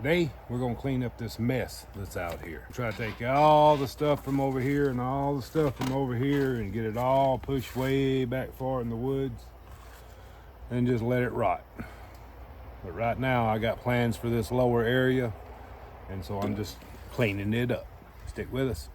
Today, we're gonna clean up this mess that's out here. Try to take all the stuff from over here and all the stuff from over here and get it all pushed way back far in the woods and just let it rot. But right now, I got plans for this lower area, and so I'm just cleaning it up. Stick with us.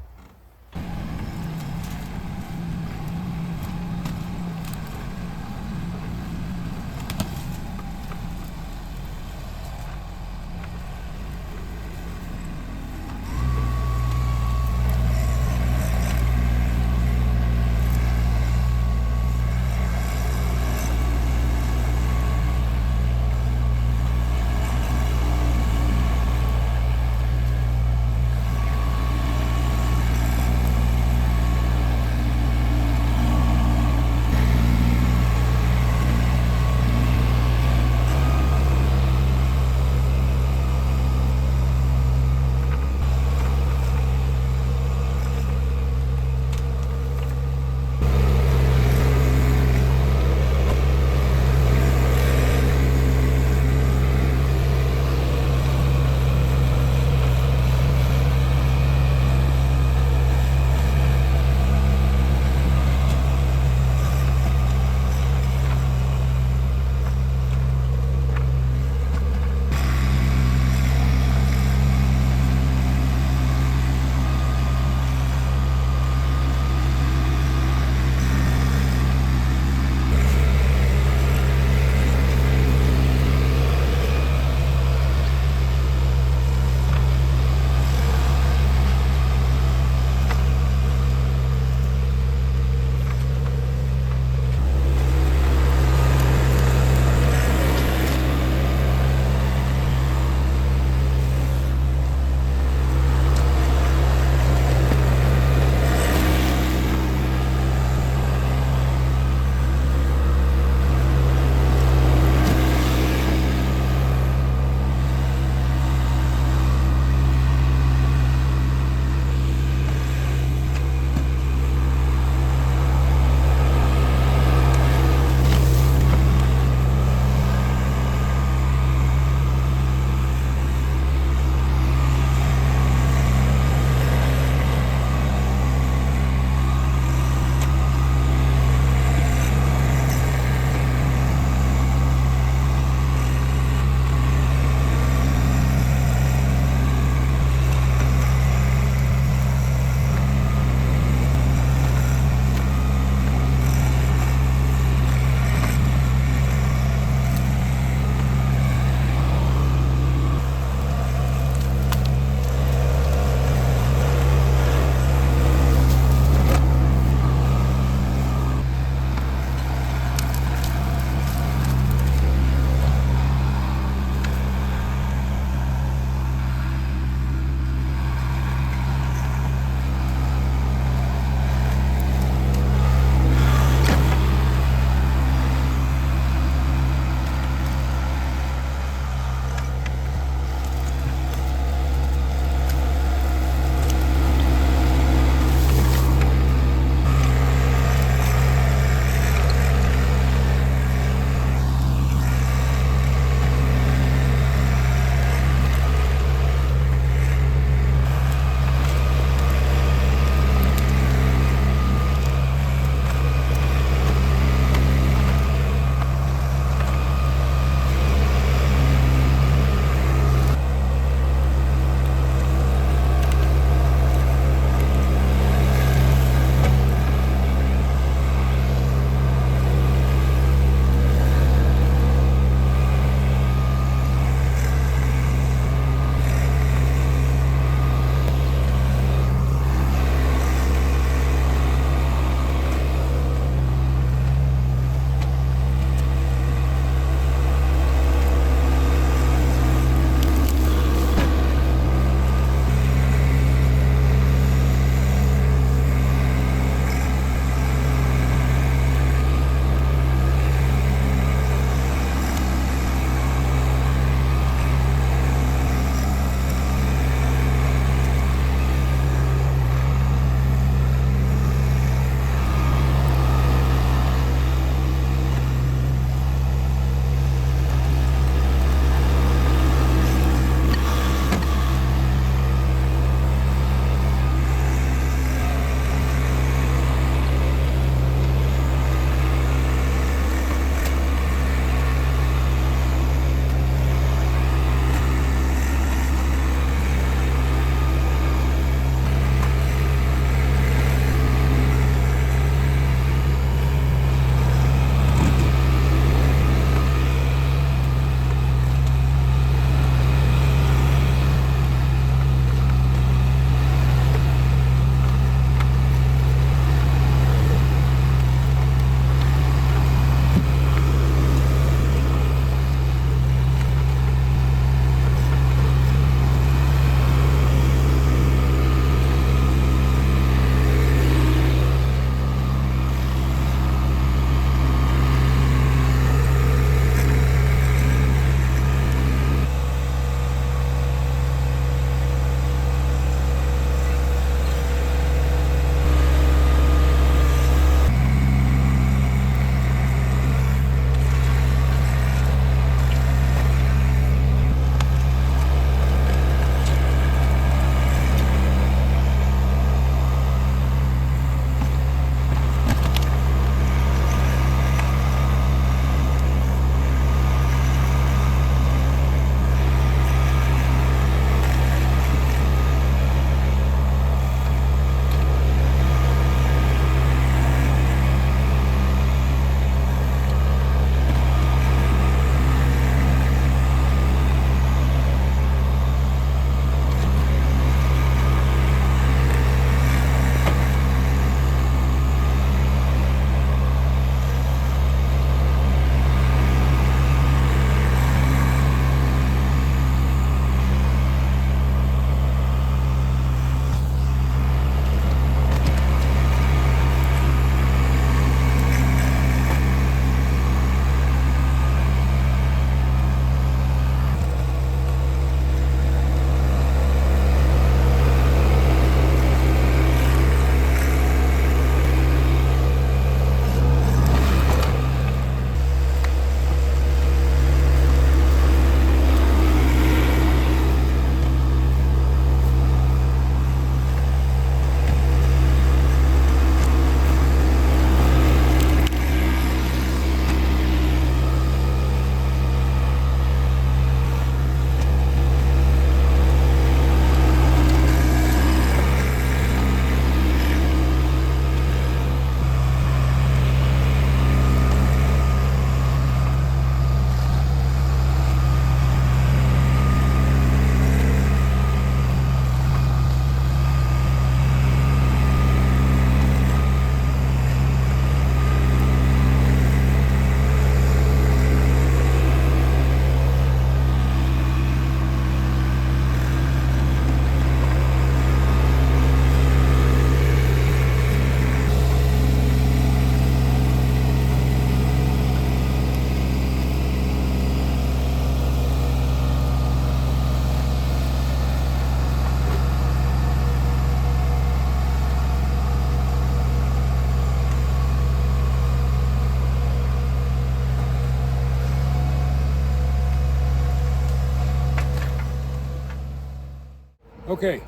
Okay,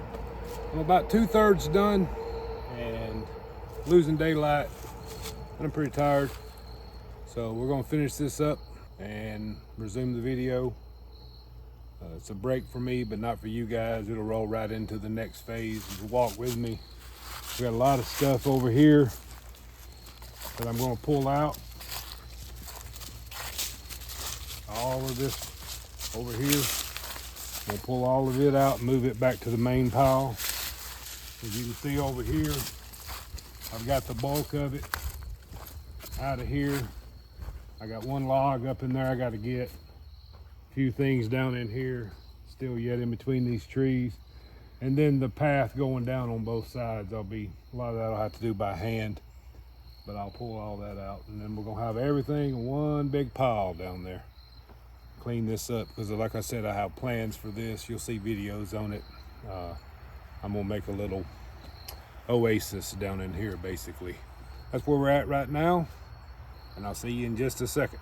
I'm about 2/3 done and losing daylight, and I'm pretty tired. So we're gonna finish this up and resume the video. It's a break for me, but not for you guys. It'll roll right into the next phase. If you walk with me, we got a lot of stuff over here that I'm gonna pull out. All of this over here. We'll pull all of it out and move it back to the main pile. As you can see over here, I've got the bulk of it out of here. I got one log up in there I got to get. A few things down in here, still yet in between these trees. And then the path going down on both sides, a lot of that I'll have to do by hand, but I'll pull all that out. And then we're gonna have everything in one big pile down there. Clean this up, because like I said, I have plans for this. You'll see videos on it. I'm gonna make a little oasis down in here, basically. That's where we're at right now, and I'll see you in just a second.